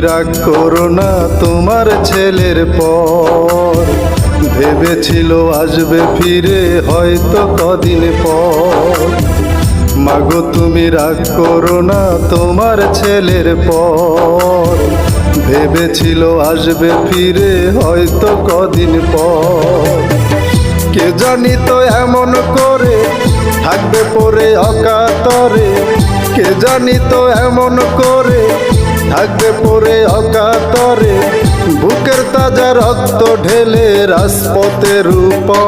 রাগ করো না তোমার ছেলের পর, ভেবেছিল আসবে ফিরে হয়তো কদিন পর। মাগো তুমি রাগ করো না তোমার ছেলের পর, ভেবেছিল আসবে ফিরে হয়তো কদিন পর। কে জানি তো এমন করে থাকবে পরে অকাতরে, কে জানি তো এমন করে থাকবে পরে অকাতরে, বুকের তাজা রক্ত ঢেলে রাজপথের উপর।